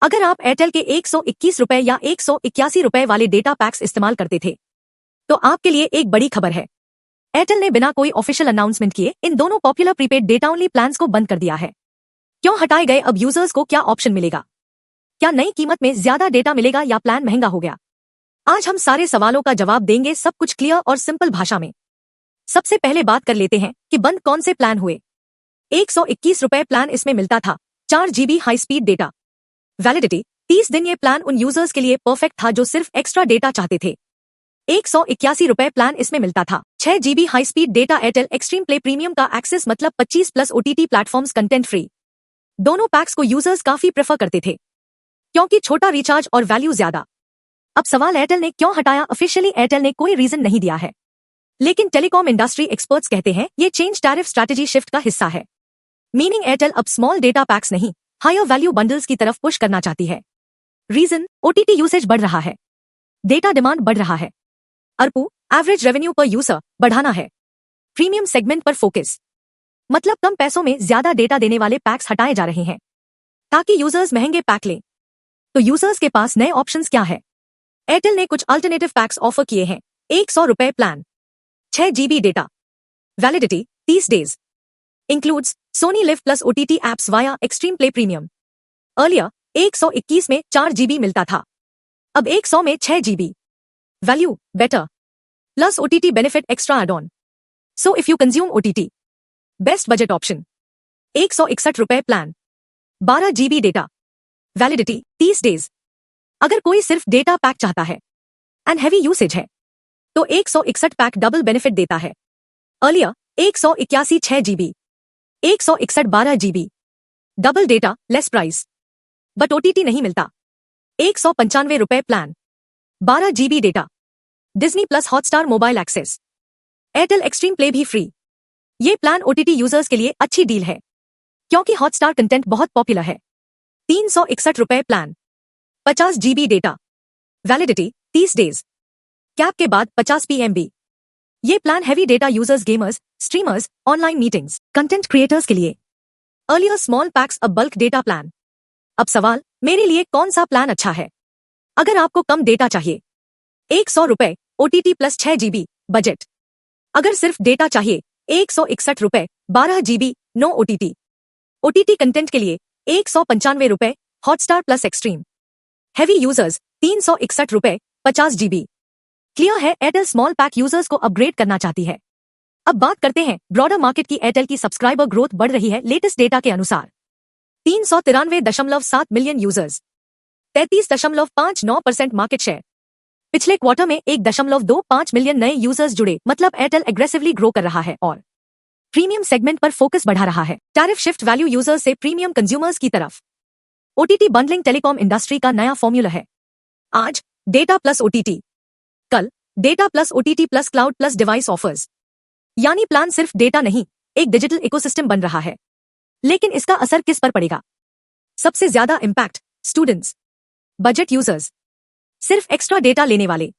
अगर आप एयरटेल के 121 रुपए या 181 रुपए वाले डेटा पैक्स इस्तेमाल करते थे तो आपके लिए एक बड़ी खबर है। एयरटेल ने बिना कोई ऑफिशियल अनाउंसमेंट किए इन दोनों popular prepaid data only plans को बंद कर दिया है। क्यों हटाए गए, अब यूजर्स को क्या ऑप्शन मिलेगा, क्या नई कीमत में ज्यादा डेटा मिलेगा या प्लान महंगा हो गया? आज हम सारे सवालों का जवाब देंगे, सब कुछ क्लियर और सिंपल भाषा में। सबसे पहले बात कर लेते हैं कि बंद कौन से प्लान हुए। 121 रुपए प्लान, इसमें मिलता था 4 GB high speed data, validity 30 दिन। ये प्लान उन यूजर्स के लिए परफेक्ट था जो सिर्फ एक्स्ट्रा डेटा चाहते थे। 181 रुपए प्लान, इसमें मिलता था 6 GB high speed data, Airtel Xstream Play premium का एक्सेस, मतलब 25+ OTT प्लेटफॉर्म्स कंटेंट फ्री। दोनों पैक्स को यूजर्स काफी प्रेफर करते थे क्योंकि छोटा रिचार्ज और वैल्यू ज्यादा। अब सवाल एयरटेल ने क्यों हटाया? ऑफिशियली एयरटेल ने कोई रीजन नहीं दिया है, लेकिन टेलीकॉम इंडस्ट्री एक्सपर्ट्स कहते हैं ये चेंज टैरिफ स्ट्रैटेजी शिफ्ट का हिस्सा है। मीनिंग एयरटेल अब स्मॉल डेटा पैक्स नहीं, हायर वैल्यू बंडल्स की तरफ पुश करना चाहती है। रीजन, OTT यूसेज बढ़ रहा है, डेटा डिमांड बढ़ रहा है, ARPU एवरेज रेवेन्यू पर यूजर बढ़ाना है, प्रीमियम सेगमेंट पर फोकस, मतलब कम पैसों में ज्यादा डेटा देने वाले पैक्स हटाए जा रहे हैं ताकि यूजर्स महंगे पैक लें। तो यूजर्स के पास नए ऑप्शंस क्या है? एयरटेल ने कुछ अल्टरनेटिव पैक्स ऑफर किए हैं। 100 रुपए plan, 6 GB data, validity 30 days, includes Sony LIV plus OTT apps via Xstream Play premium. Earlier 121 में 4 GB मिलता था, अब 100 में 6 GB, value better, plus OTT benefit extra add on. So if you consume OTT, best budget option. 161 रुपए plan, 12 GB data, validity 30 days. अगर कोई सिर्फ data pack चाहता है एंड हैवी यूसेज है तो 161 पैक डबल बेनिफिट देता है। Earlier 181 6 GB, 161 12 GB, double data less price, but OTT नहीं मिलता। 195 रुपए plan, 12 GB data, Disney plus Hotstar mobile access, Airtel Xstream Play भी फ्री। ये प्लान OTT यूजर्स के लिए अच्छी डील है क्योंकि हॉटस्टार कंटेंट बहुत पॉपुलर है। 361 रुपए plan, 50 GB data, validity 30 days, cap के बाद 50 PMB। ये plan heavy data users, gamers, streamers, online meetings, content creators के लिए। अर्लियर स्मॉल पैक्स, अब बल्क डेटा प्लान। अब सवाल, मेरे लिए कौन सा प्लान अच्छा है? अगर आपको कम डेटा चाहिए, 100 रुपए OTT प्लस 6 GB बजट। अगर सिर्फ डेटा चाहिए, 161 रुपए, 12 GB no OTT। OTT content के लिए 195 रुपए, Hotstar plus Xstream. Heavy users 361 रुपए, 50 GB। क्लियर है, एयरटेल स्मॉल पैक यूजर्स को अपग्रेड करना चाहती है। अब बात करते हैं ब्रॉडर मार्केट की। एयरटेल की सब्सक्राइबर ग्रोथ बढ़ रही है। लेटेस्ट डेटा के अनुसार 393.7 मिलियन यूजर्स, 33.59% मार्केट शेयर। पिछले क्वार्टर में 1.25 मिलियन नए यूजर्स जुड़े, मतलब एयरटेल एग्रेसिवली ग्रो कर रहा है और प्रीमियम सेगमेंट पर फोकस बढ़ा रहा है। टैरिफ शिफ्ट वैल्यू यूजर्स से प्रीमियम कंज्यूमर्स की तरफ। OTT बंडलिंग टेलीकॉम इंडस्ट्री का नया फॉर्मूला है। आज डेटा प्लस OTT, कल data plus OTT plus cloud plus device offers. यानी प्लान सिर्फ डेटा नहीं, एक डिजिटल इकोसिस्टम बन रहा है। लेकिन इसका असर किस पर पड़ेगा? सबसे ज्यादा इंपैक्ट स्टूडेंट्स, बजट यूजर्स, सिर्फ एक्स्ट्रा डेटा लेने वाले।